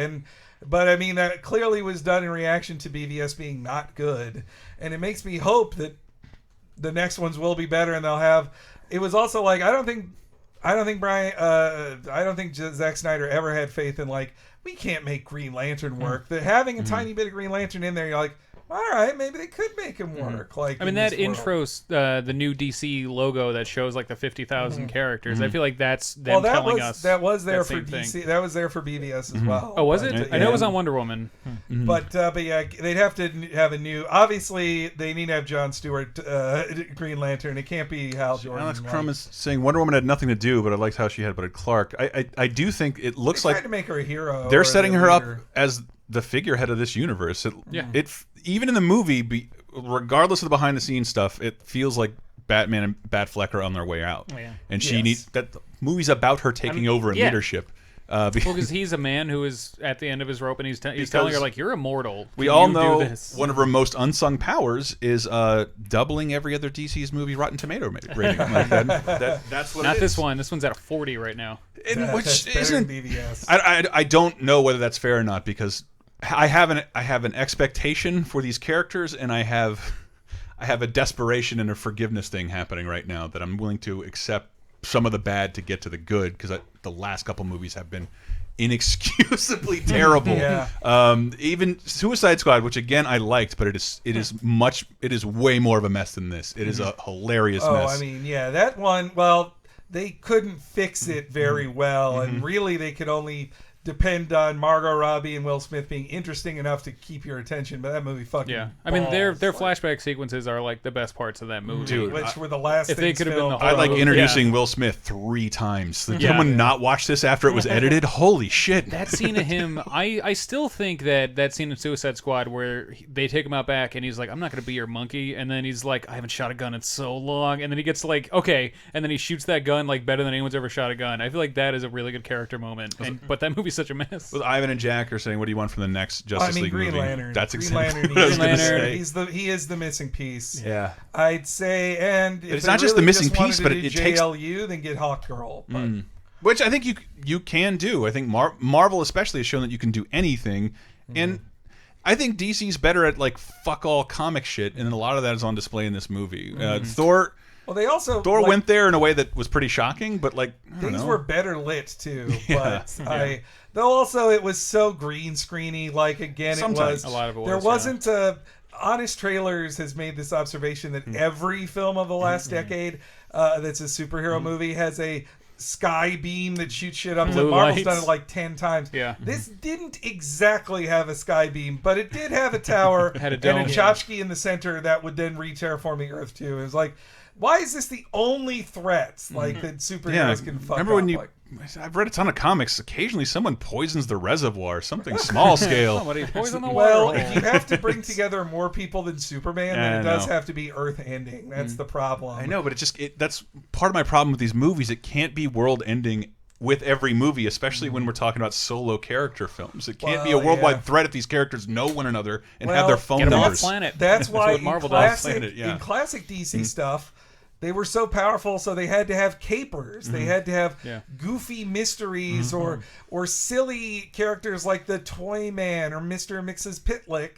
but I mean that clearly was done in reaction to BVS being not good, and it makes me hope that the next ones will be better, and they'll have. It was also like I don't think Zack Snyder ever had faith in like we can't make Green Lantern work. That having a tiny bit of Green Lantern in there, you're like, all right, maybe they could make him work. Like, I mean, that intro, the new DC logo that shows like the 50,000 characters. I feel like that's them telling us that was there for DC. Thing. That was there for BVS as well. Oh, was it? I know it was on Wonder Woman. But yeah, they'd have to have a new. Obviously, they need to have Jon Stewart Green Lantern. It can't be Hal Jordan. Alex Crum is saying Wonder Woman had nothing to do, but I liked how she had but Clark. I do think it looks they like tried to make her a hero. They're setting her up as the figurehead of this universe. Even in the movie, regardless of the behind the scenes stuff, it feels like Batman and Batfleck are on their way out, and she needs that. The movie's about her taking over in leadership. Because he's a man who is at the end of his rope, and he's telling her like, "You're immortal." We all know one of her most unsung powers is doubling every other DC's movie Rotten Tomato rating. Like that's what. Not this one. This one's at a 40 right now. Which isn't BVS. I don't know whether that's fair or not, because I have an expectation for these characters, and I have a desperation and a forgiveness thing happening right now that I'm willing to accept some of the bad to get to the good, because the last couple movies have been inexcusably terrible. Even Suicide Squad, which again I liked, but it is way more of a mess than this. It is a hilarious mess. I mean, yeah, that one. Well, they couldn't fix it very well, and really they could only depend on Margot Robbie and Will Smith being interesting enough to keep your attention. But that movie fucking I mean, their balls, flashback sequences are like the best parts of that movie. Dude, which were the last if they things could have been filmed. the I whole like movie. introducing Will Smith 3 times. Did someone not watch this after it was edited? Holy shit. That scene of him, I still think that scene in Suicide Squad where they take him out back and he's like, I'm not going to be your monkey. And then he's like, I haven't shot a gun in so long. And then he gets like, okay. And then he shoots that gun like better than anyone's ever shot a gun. I feel like that is a really good character moment. But that movie's such a mess. With Ivan and Jack are saying, what do you want from the next Justice League Green movie? Lantern. That's Green exactly Lantern what I was going to needs- say. he is the missing piece. Yeah. I'd say, and if it's they not just really the missing wanted piece, to but do it takes- JLU, then get Hawk Girl. But Which I think you can do. I think Marvel especially has shown that you can do anything. And I think DC's better at like fuck all comic shit, and a lot of that is on display in this movie. Thor well, they also Thor like, went there in a way that was pretty shocking, but like I don't things know. were better lit too. Yeah. But though also it was so green screeny. Like again, Sometimes. it was A lot of it there was, wasn't a. Honest Trailers has made this observation that every film of the last decade that's a superhero movie has a sky beam that shoots shit up. Blue Marvel's lights. done it like 10 times. Yeah. This didn't exactly have a sky beam, but it did have a tower Had a and dome. a tchotchke in the center that would then re-terraform the Earth too. It was like, why is this the only threats like that superheroes can fuck Remember when up? you? Like, I've read a ton of comics. Occasionally, someone poisons the reservoir, something small scale. Somebody poison the water well, hole. if you have to bring together more people than Superman, then I it does know. have to be Earth-ending. That's the problem. I know, but that's part of my problem with these movies. It can't be world-ending with every movie, especially when we're talking about solo character films. It can't be a Well, worldwide yeah. threat if these characters know one another and Well, have their phone Get 'em off numbers. planet. That's why what in Marvel does. classic, Planet, yeah. in classic DC stuff, they were so powerful, so they had to have capers. They had to have goofy mysteries or silly characters like the Toy Man or Mr. and Mrs. Pitlick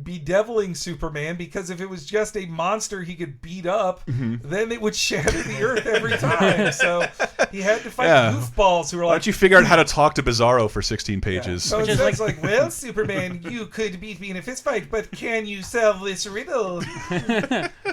bedeviling Superman, because if it was just a monster he could beat up, then it would shatter the Earth every time. So he had to fight goofballs who were Why like, don't you figure out how to talk to Bizarro for 16 pages? So Which it's is like, well, Superman, you could beat me in a fist fight, but can you solve this riddle?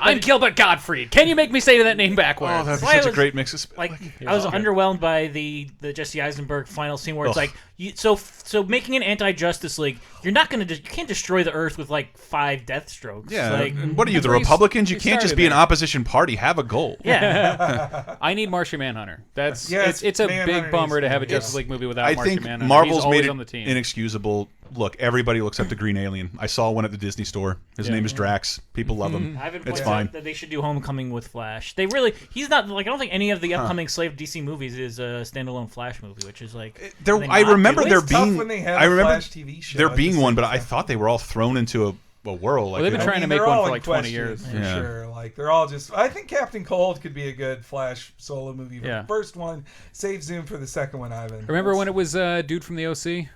I'm Gilbert Gottfried. Can you make me say that name backwards? Oh, that'd be Why such a was- great mix of Like I was underwhelmed by the Jesse Eisenberg final scene where it's like so making an anti-Justice League, you can't destroy the Earth with like 5 Deathstrokes. Yeah, like, and what are you, the where he Republicans? You he can't just started be an there. opposition party. Have a goal. yeah. I need Martian Manhunter. That's Yes, it's a Manhunter big bummer to needs have a to be- Justice League movie without I Martian think Manhunter. Marvel's He's always made it on the team. inexcusable. Look, everybody looks up to Green Alien. I saw one at the Disney store. His name is Drax. People love him. Ivan It's points fine. out that they should do Homecoming with Flash. He's not like I don't think any of the upcoming Slave DC movies is a standalone Flash movie, which is like There, they I not remember do there it? It's tough being. when they have I a remember Flash TV show there at being the one, same but I time. thought they were all thrown into a whirl. Like Well, they've been a- trying to make they're one all for in like 20 question, years. for Yeah. sure. Like they're all just. I think Captain Cold could be a good Flash solo movie for Yeah. the first one. Save Zoom for the second one, Ivan. Remember when it was dude from the OC?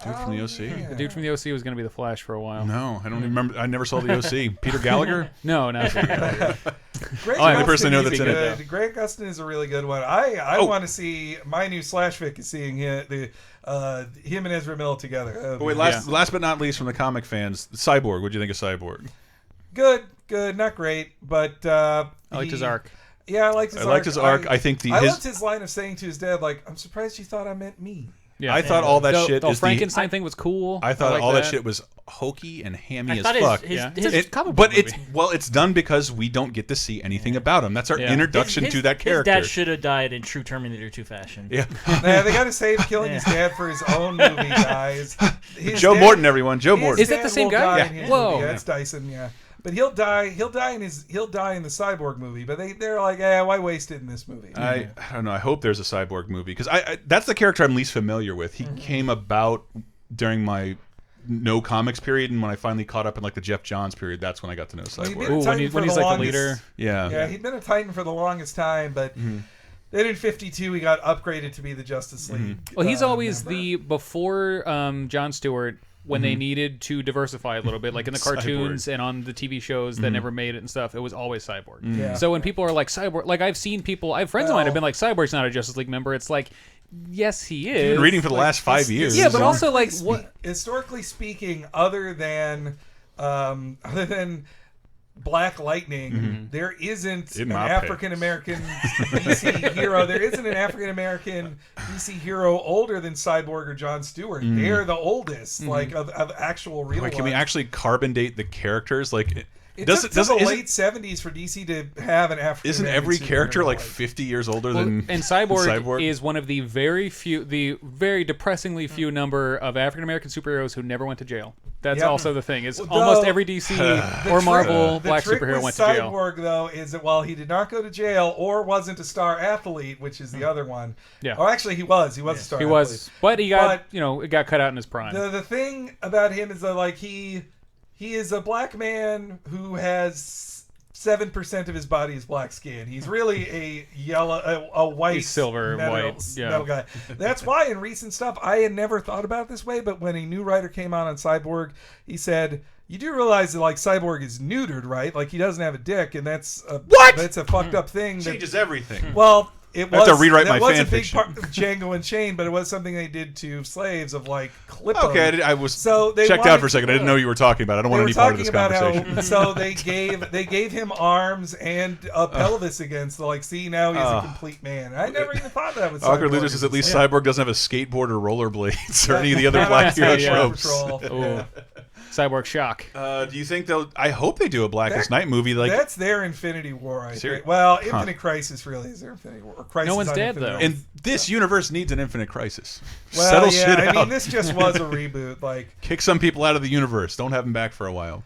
Dude from the OC. yeah. The dude from the OC was going to be the Flash for a while. No, I don't even remember. I never saw the OC. Peter Gallagher. No, not Peter. Grant Oh, I'm the Gustin person I know is that's in it, good. Grant Gustin is a really good one. I Oh. want to see my new Slash fic is seeing him and Ezra Miller together. That would But wait, be last but not least, from the comic fans, Cyborg. What do you think of Cyborg? good, not great, but I liked his arc. Yeah, I liked his I arc. liked his arc. I think I loved his line of saying to his dad, like, "I'm surprised you thought I meant me." Yeah. I thought all that the, shit the is Frankenstein thing was cool. I thought like all that shit was hokey and hammy I as thought fuck. Yeah. his, It's a comic book But movie. it's done because we don't get to see anything about him. That's our Yeah. introduction to that character. His dad should have died in true Terminator 2 fashion. Yeah. Nah, they got to save killing his dad for his own movie, guys. His Joe dad- Morton, everyone. Joe his Morton. Is that the dad same will guy? die Yeah. in his Whoa. movie. Yeah, it's Dyson. Yeah, but he'll die in the Cyborg movie. But they're like, why waste it in this movie? I don't know. I hope there's a Cyborg movie because I that's the character I'm least familiar with. He came about during my no comics period, and when I finally caught up in like the Jeff Johns period, that's when I got to know Well, he'd Cyborg. been a Ooh, Titan for when he's the like the longest- leader. Yeah. Yeah, he'd been a Titan for the longest time, but then in '52 he got upgraded to be the Justice League. Well, he's always member. the before John Stewart when they needed to diversify a little bit, like in the cartoons and on the TV shows that never made it and stuff. It was always Cyborg. Yeah. So when people are like Cyborg, like I've seen people, I have friends of mine have been like Cyborg's not a Justice League member. It's like, yes, he is. Been reading for the last 5 years. Yeah, but also like what? Historically speaking, other than Black Lightning, there isn't In an my African American DC hero. There isn't an African American DC hero older than Cyborg or John Stewart. They're the oldest, like of actual real. Can we actually carbon date the characters? Like, it took the late 70s for DC to have an African. Isn't every character like 50 years older than? And Cyborg is one of the very depressingly few number of African American superheroes who never went to jail. That's also the thing. Is almost every DC or Marvel black superhero went to jail. Cyborg, though, is that while he did not go to jail or wasn't a star athlete, which is the other one. Yeah. Oh, actually, he was. He was a star athlete. He was, but he got it got cut out in his prime. The thing about him is that like he is a black man who has 7% of his body is black skin. He's really a white, he's silver, white, metal guy. That's why in recent stuff I had never thought about it this way, but when a new writer came out on Cyborg, he said, "You do realize that like Cyborg is neutered, right? Like he doesn't have a dick, and that's a fucked up thing. Changes everything." Well. I have to rewrite my was fan a big fiction. part of Django Unchained, but it was something they did to slaves of like clip them. Okay, I was they checked out for a second. I didn't know you were talking about it. I don't want any part of this conversation. So they gave him arms and a pelvis against the see now he's a complete man. I never even thought that was Awkward Losers is at least Cyborg doesn't have a skateboard or rollerblades or any of the other black hero tropes. Cyborg shock. Do you think they'll? I hope they do a Blackest Night movie. Like that's their Infinity War. I think. Well, Infinite Crisis really is their Infinity War. Crisis no one's dead Infinite though. And this universe needs an Infinite Crisis. Well, settle shit out. I mean, this just was a reboot. Like kick some people out of the universe. Don't have them back for a while.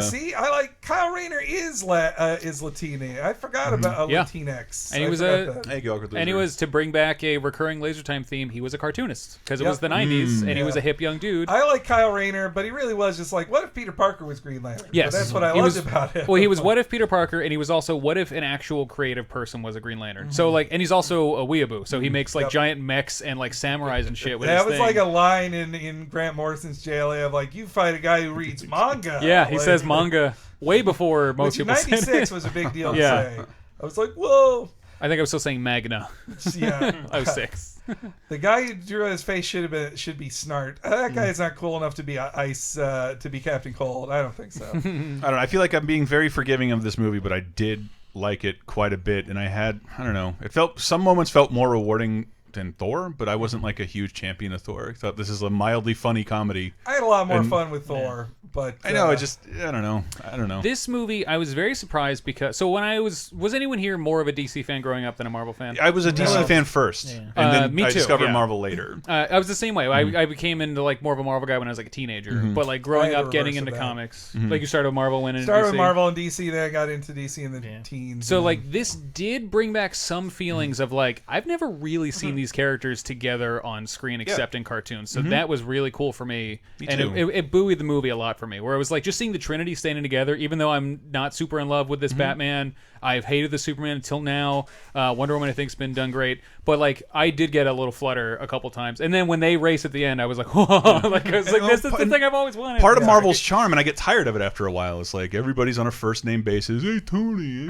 See, I like Kyle Rayner is Latino. I forgot about Latinx. And he was and he was to bring back a recurring Laser Time theme. He was a cartoonist because it was the 90s, and he was a hip young dude. I like Kyle Rayner, but he really was just like, what if Peter Parker was Green Lantern? Yes, so that's what I loved about him. Well, he was what if Peter Parker, and he was also what if an actual creative person was a Green Lantern. So and he's also a weeaboo. So he makes giant mechs and samurais and shit with his that was thing. like a line in Grant Morrison's JLA of like, you fight a guy who reads manga. Yeah, he says manga way before most people said it. 96 was a big deal to say. I was like, whoa. I think I was still saying Magna. Yeah. 06. The guy who drew his face should be Snart. That guy is not cool enough to be Ice to be Captain Cold. I don't think so. I don't know. I feel like I'm being very forgiving of this movie, but I did like it quite a bit, and I don't know. Some moments felt more rewarding than Thor, but I wasn't like a huge champion of Thor. I thought this is a mildly funny comedy. I had a lot more fun with Thor, but I know. I don't know. This movie, I was very surprised because when I was anyone here more of a DC fan growing up than a Marvel fan? I was a DC fan first, and then me I too, discovered Marvel later. I was the same way. I became into more of a Marvel guy when I was a teenager, but growing up, getting into comics, you started with Marvel, went into started DC. with Marvel and DC, then I got into DC in the teens. So this did bring back some feelings of I've never really seen these characters together on screen except in cartoons. So that was really cool for me. And it buoyed the movie a lot for me, where it was just seeing the Trinity standing together, even though I'm not super in love with this Batman. I've hated the Superman until now. Wonder Woman I think's been done great, but I did get a little flutter a couple times, and then when they race at the end, I was like, whoa! I was this is the thing I've always wanted. Part of Marvel's charm, and I get tired of it after a while. It's everybody's on a first name basis. Hey Tony,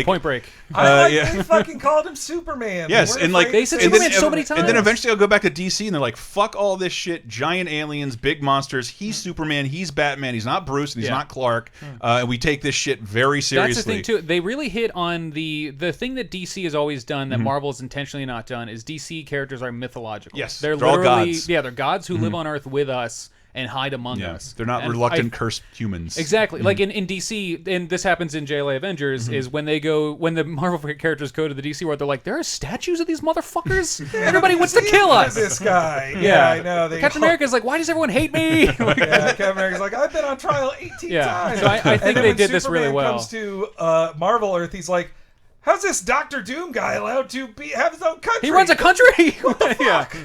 Point Break. They fucking called him Superman. Yes, and they said Superman so many times, and then eventually I'll go back to DC, and they're like, fuck all this shit, giant aliens, big monsters. He's Superman, he's Batman, he's not Bruce, and he's not Clark, and we take this shit very seriously. That's the thing too. They really hit on the thing that DC has always done that Marvel has intentionally not done is DC characters are mythological. Yes, they're all literally gods. Yeah, they're gods who live on Earth with us and hide among us. They're not reluctant, cursed humans. Exactly. In DC, and this happens in JLA Avengers, is when the Marvel characters go to the DC world, they're like, there are statues of these motherfuckers? Everybody wants to kill us! This guy. Yeah, I know. Captain America's like, why does everyone hate me? Captain America's like, I've been on trial 18 times. So I think they did this really well. Comes to Marvel Earth, he's like, how's this Doctor Doom guy allowed to have his own country? He runs a country? What the fuck?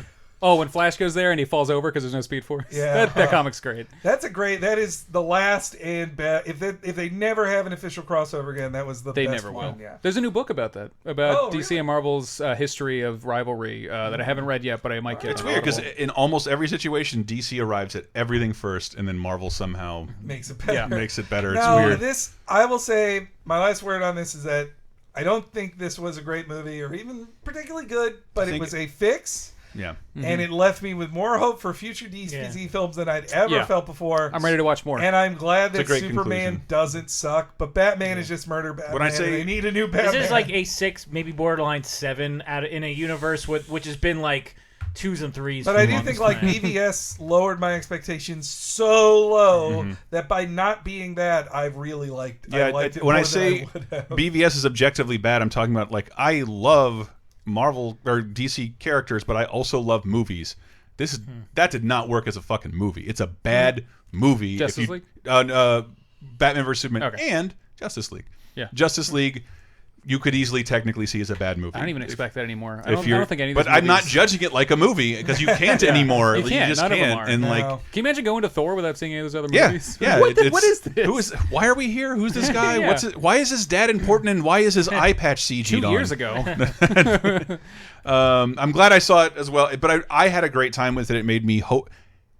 Oh, when Flash goes there and he falls over because there's no Speed Force. Yeah, that comic's great. That is the last and best. If they never have an official crossover again, that was the they best never one. will. Yeah. There's a new book about that, about DC really? and Marvel's history of rivalry that I haven't read yet, but I might get. It's weird because in almost every situation, DC arrives at everything first, and then Marvel somehow makes it better. Yeah, makes it better. Now, it's weird. I will say, my last word on this is that I don't think this was a great movie or even particularly good, but it was a fix. Yeah. And it left me with more hope for future DC films than I'd ever felt before. I'm ready to watch more. And I'm glad that Superman conclusion. doesn't suck, but Batman is just murder Batman. When I say they need a new Batman. This is like a 6, maybe borderline 7 in a universe which has been like 2s and 3s. But I do think like BVS lowered my expectations so low that by not being that, I really liked. Yeah, I liked it when more I say than I would have. BVS is objectively bad, I'm talking about like I love Marvel or DC characters, but I also love movies. This is that did not work as a fucking movie. It's a bad movie. Justice League? Batman vs Superman and Justice League. Yeah, Justice League. You could easily technically see as a bad movie. I don't even expect that anymore. I don't think any of these But I'm not movies- judging it like a movie because you can't anymore. You can't. just None of them can't. are. And No. like, Can you imagine going to Thor without seeing any of those other yeah, movies? yeah. What is this? Who is? Why are we here? Who's this guy? Yeah. What's it? Why is his dad important? And why is his eye patch CG'd 2 on? years ago. I'm glad I saw it as well. But I had a great time with it. It made me hope.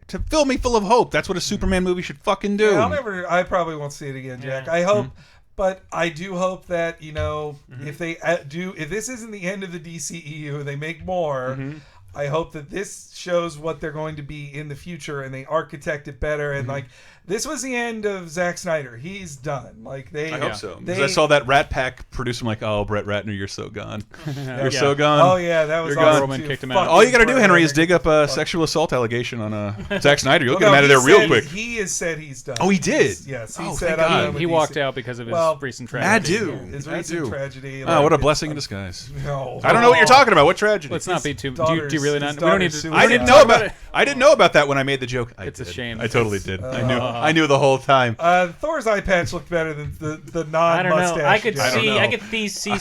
To fill me full of hope. That's what a Superman movie should fucking do. Yeah, I probably won't see it again, Jack. I hope, but I do hope that if they if this isn't the end of the DCEU, they make more. I hope that this shows what they're going to be in the future, and they architect it better. And like, this was the end of Zack Snyder. He's done. Like I hope so. Because I saw that Rat Pack producer. I'm like, oh, Brett Ratner, you're so gone. You're so gone. Oh yeah, that was You're gone. awesome Roman too. kicked him out. All you got to do, Henry, is dig up a sexual assault allegation on Zack Snyder. You'll get him No, out of he there real said- quick. He has said he's done. Oh, he did? Yes, he Oh, said thank I'm God. done with He DC. walked out because of his recent I tragedy. do. His I recent do. tragedy. Oh, what a like, blessing in disguise. No. I don't know what you're talking about. What tragedy? Let's not be too. Do you really not? his We don't need daughter's to. suicide. I didn't know about it. I didn't know about that when I made the joke. It's a shame. I totally did. I knew the whole time. Thor's eye patch looked better than the I don't non-mustache. know. I could Jack. see. I could see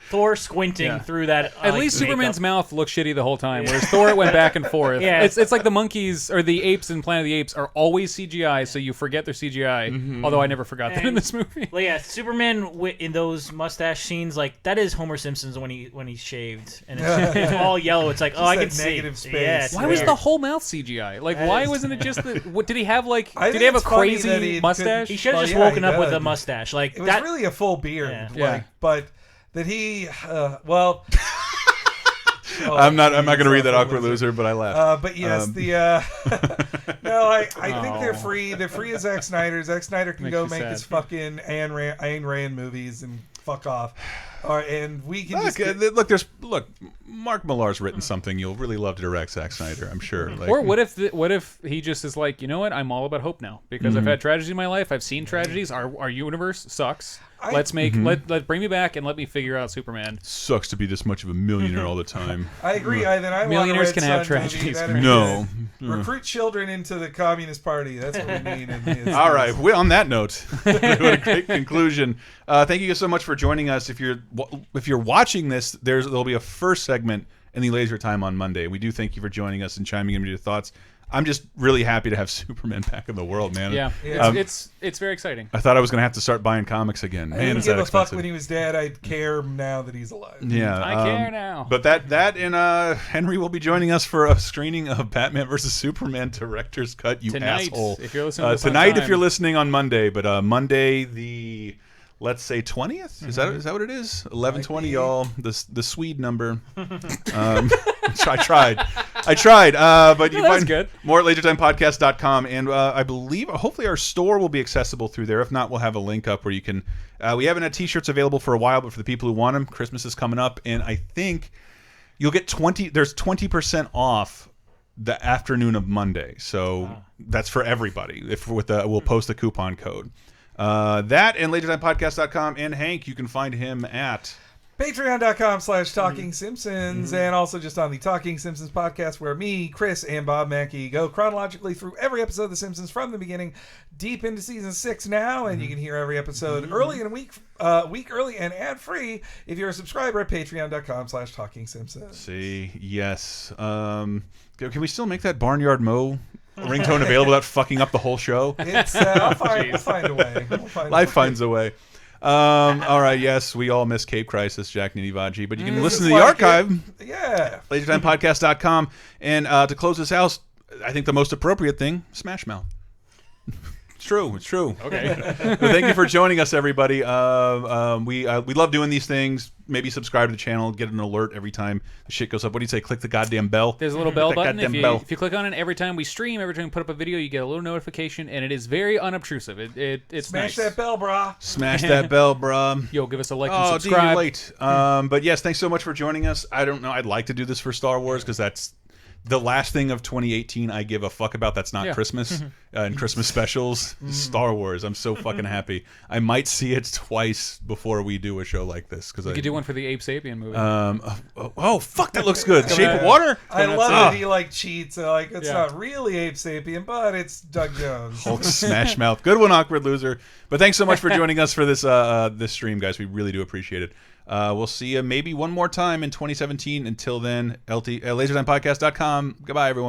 Thor squinting through that. At least Superman's mouth looked shitty the whole time, whereas Thor went back and forth. Yeah. It's like the monkeys or the apes in Planet of the Apes are always CGI, so you forget they're CGI. Although I never forgot that in this movie. Well, yeah, Superman in those mustache scenes, like that is Homer Simpson's when he's shaved and it's all yellow. It's like, oh, I that can see. negative space. Yeah, it's Why was weird. the whole mouth CGI? Like, why wasn't it just the? What did he have? Like, I did think he have a it's funny that crazy he mustache? He should have Well, just yeah, woken he up with did. a mustache. Like It was that. really a full beard. Yeah. But that he, I'm not going to read that awkward loser, but I laughed. But yes, no, I think they're free. They're free of Zack Snyder. Zack Snyder can Makes go you make sad. his fucking Ayn Rand movies and fuck off. And we can just Look, Mark Millar's written something you'll really love to direct Zack Snyder, I'm sure. Like, Or what if he just is like, you know what? I'm all about hope now because I've had tragedy in my life. I've seen tragedies. Our universe sucks. Let's bring me back and let me figure out Superman. sucks to be this much of a millionaire all the time. I agree. Then I Millionaires want a can Red have Sun movie tragedies. that'd be No. good. Recruit children into the Communist Party. That's what we need. All right. Well, on that note, what a great conclusion. Thank you so much for joining us. If you're watching this, there'll be a first segment in the Laser Time on Monday. We do thank you for joining us and chiming in with your thoughts. I'm just really happy to have Superman back in the world, man. Yeah, it's very exciting. I thought I was going to have to start buying comics again. I Man, didn't is that give a fuck expensive. when he was dead. I care now that he's alive. Yeah, I care now. But that and Henry will be joining us for a screening of Batman vs Superman director's cut. You Tonight, asshole! if you're listening to this on tonight, if time. you're listening on Monday, but Monday the let's say 20th. Is that what it is? 11/20, y'all. The Swede number. I tried. But you that's find good. more at lasertimepodcast.com, and I believe hopefully our store will be accessible through there. If not, we'll have a link up where you can. We haven't had T-shirts available for a while, but for the people who want them, Christmas is coming up, and I think you'll get 20. There's 20% off the afternoon of Monday, so that's for everybody. We'll post the coupon code. That and lasertimepodcast.com, and Hank, you can find him at Patreon.com/Talking Simpsons, and also just on the Talking Simpsons podcast, where me, Chris, and Bob Mackey go chronologically through every episode of The Simpsons from the beginning, deep into season 6 now, and you can hear every episode early in a week early and ad free if you're a subscriber at Patreon.com/Talking Simpsons. See, yes. Can we still make that Barnyard Mow ringtone available without fucking up the whole show? It's we'll find a way. Life finds a way. All right, yes, we all miss Cape Crisis, Jack Ninivaji, but you can listen to the archive, lasertimepodcast.com, and to close this out, I think the most appropriate thing, Smash Mouth. It's true. It's true. Okay. But thank you for joining us, everybody. We love doing these things. Maybe subscribe to the channel, get an alert every time the shit goes up. What do you say? Click the goddamn bell. There's a little bell button. Bell. If you click on it every time we stream, every time we put up a video, you get a little notification, and it is very unobtrusive. It's Smash nice. that bell, brah. Smash that bell, bruh. Yo, give us a like and Oh, subscribe. late. But yes, thanks so much for joining us. I don't know. I'd like to do this for Star Wars because that's the last thing of 2018 I give a fuck about. That's not Christmas and Christmas specials. Star Wars. I'm so fucking happy. I might see it twice before we do a show like this because We could do one for the Ape Sapien movie. oh fuck, that looks good. Shape of Water. I love that he like cheats. Like it's not really Ape Sapien, but it's Doug Jones. Hulk Smash Mouth. Good one, awkward loser. But thanks so much for joining us for this this stream, guys. We really do appreciate it. We'll see you maybe one more time in 2017. Until then, lasertimepodcast.com. Goodbye, everyone.